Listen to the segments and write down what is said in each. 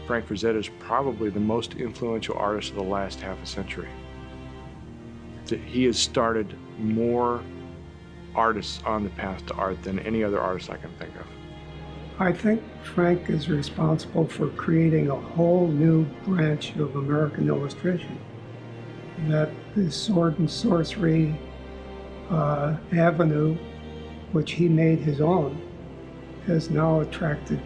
Frank Frazetta is probably the most influential artist of the last half a century. He has started more artists on the path to art than any other artist I can think of. I think Frank is responsible for creating a whole new branch of American illustration. That the sword and sorcery avenue, which he made his own, has now attracted,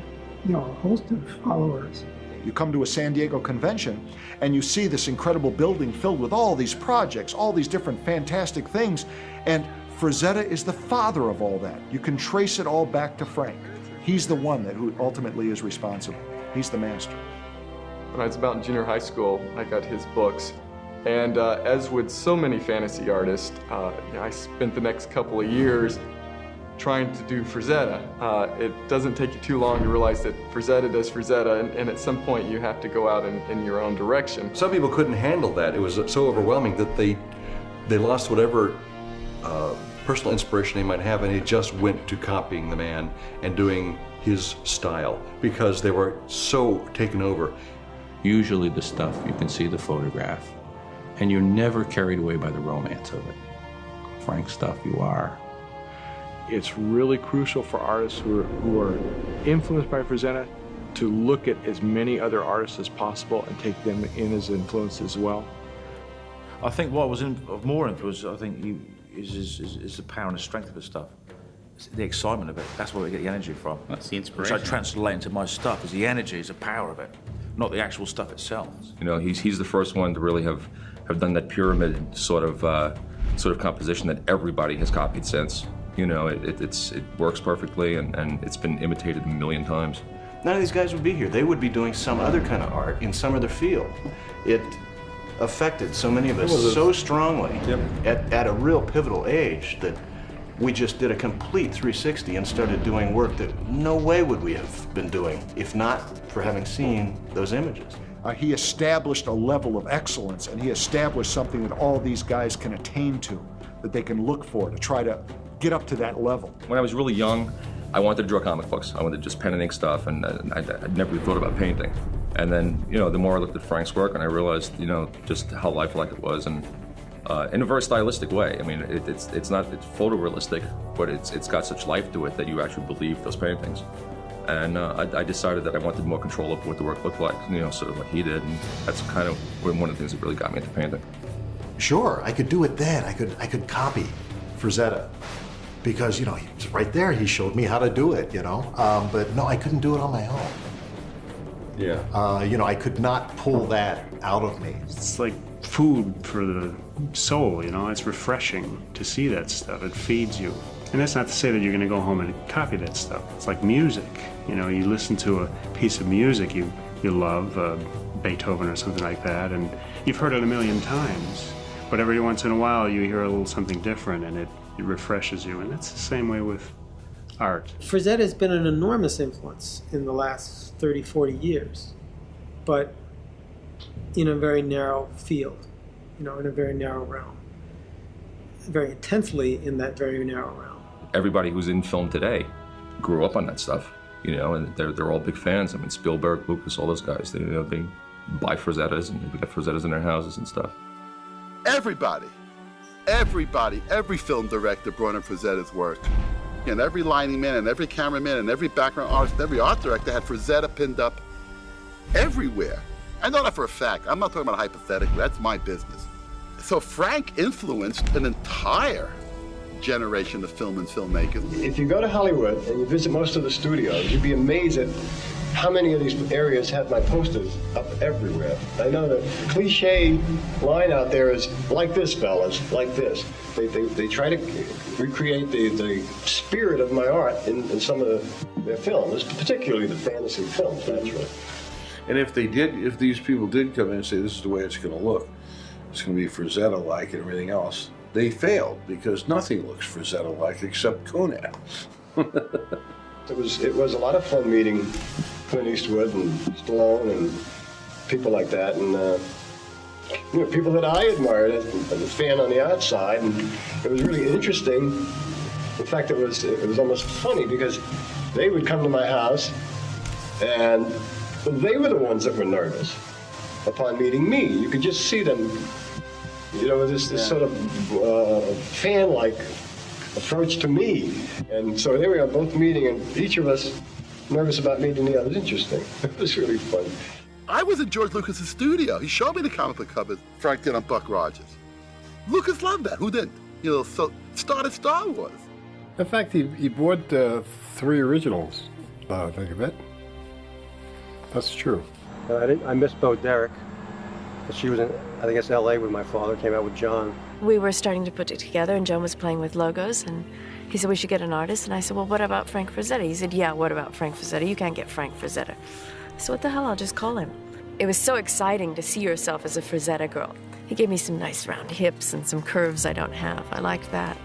a host of followers. You come to a San Diego convention and you see this incredible building filled with all these projects, all these different fantastic things, and Frazetta is the father of all that. You can trace it all back to Frank. He's the one who ultimately is responsible. He's the master. When I was about in junior high school, I got his books. And as with so many fantasy artists, I spent the next couple of years trying to do Frazetta. It doesn't take you too long to realize that Frazetta does Frazetta, and at some point you have to go out in your own direction. Some people couldn't handle that. It was so overwhelming that they lost whatever personal inspiration they might have, and they just went to copying the man and doing his style because they were so taken over. Usually the stuff, you can see the photograph, and you're never carried away by the romance of it. Frank's stuff, you are. It's really crucial for artists who are influenced by Frazetta to look at as many other artists as possible and take them in as influence as well. I think what was of more influence, I think, is the power and the strength of the stuff. It's the excitement of it. That's where we get the energy from. That's the inspiration. Which I translate into my stuff, is the energy, is the power of it, not the actual stuff itself. You know, he's the first one to really have done that pyramid sort of composition that everybody has copied since. You know, it works perfectly, and it's been imitated a million times. None of these guys would be here. They would be doing some other kind of art in some other field. It affected so many of us so strongly at a real pivotal age that we just did a complete 360 and started doing work that no way would we have been doing if not for having seen those images. He established a level of excellence, and he established something that all these guys can attain to, that they can look for, to try to get up to that level. When I was really young, I wanted to draw comic books. I wanted to just pen and ink stuff, and I'd never really thought about painting. And then, you know, the more I looked at Frank's work, and I realized, you know, just how lifelike it was, and in a very stylistic way. I mean, it's photorealistic, but it's got such life to it that you actually believe those paintings. And I decided that I wanted more control of what the work looked like, you know, sort of like he did, and that's kind of one of the things that really got me into painting. Sure, I could do it then. I could copy Frazetta, because, you know, he was right there. He showed me how to do it, you know. But no, I couldn't do it on my own. Yeah. You know, I could not pull that out of me. It's like food for the soul, you know. It's refreshing to see that stuff. It feeds you. And that's not to say that you're going to go home and copy that stuff. It's like music. You know, you listen to a piece of music you love, Beethoven or something like that, and you've heard it a million times. But every once in a while you hear a little something different, and it refreshes you. And that's the same way with art. Frazetta has been an enormous influence in the last 30, 40 years, but in a very narrow field, you know, in a very narrow realm. Very intensely in that very narrow realm. Everybody who's in film today grew up on that stuff, you know, and they're all big fans. I mean, Spielberg, Lucas, all those guys, they buy Frazettas, and they've got Frazettas in their houses and stuff. Everybody, every film director brought in Frazetta's work. And every lighting man, and every cameraman, and every background artist, every art director had Frazetta pinned up everywhere. I know that for a fact. I'm not talking about hypothetically. That's my business. So Frank influenced an entire generation of film and filmmakers. If you go to Hollywood and you visit most of the studios, you'd be amazed at how many of these areas have my posters up everywhere. I know the cliche line out there is, like this, fellas, like this. They try to recreate the spirit of my art in some of their films, particularly the fantasy films, naturally. And if these people did come in and say, this is the way it's going to look, it's going to be Frazetta-like and everything else, they failed, because nothing looks Frazetta-like except Conan. It was a lot of fun meeting Clint Eastwood and Stallone and people like that, and you know, people that I admired as a fan on the outside, and it was really interesting. In fact, it was almost funny, because they would come to my house, and Well, they were the ones that were nervous upon meeting me. You could just see them, you know, this sort of fan-like approach to me. And so there we are, both meeting, and each of us nervous about meeting the other. Interesting. It was really fun. I was in George Lucas's studio. He showed me the comic book covers Frank did on Buck Rogers. Lucas loved that. Who didn't? You know, so started Star Wars. In fact, he bought 3 originals, now I think of it. That's true. I miss Bo Derek. She was in, I think it's L.A. with my father, came out with John. We were starting to put it together, and John was playing with logos, and he said we should get an artist, and I said, well, what about Frank Frazetta? He said, yeah, what about Frank Frazetta? You can't get Frank Frazetta. I said, what the hell, I'll just call him. It was so exciting to see yourself as a Frazetta girl. He gave me some nice round hips and some curves I don't have. I liked that.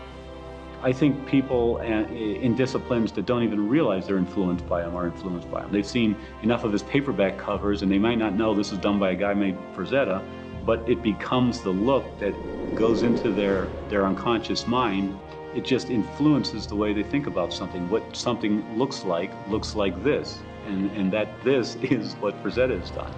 I think people in disciplines that don't even realize they're influenced by him are influenced by him. They've seen enough of his paperback covers, and they might not know this is done by a guy named Frazetta, but it becomes the look that goes into their unconscious mind. It just influences the way they think about something. What something looks like this, and that this is what Frazetta has done.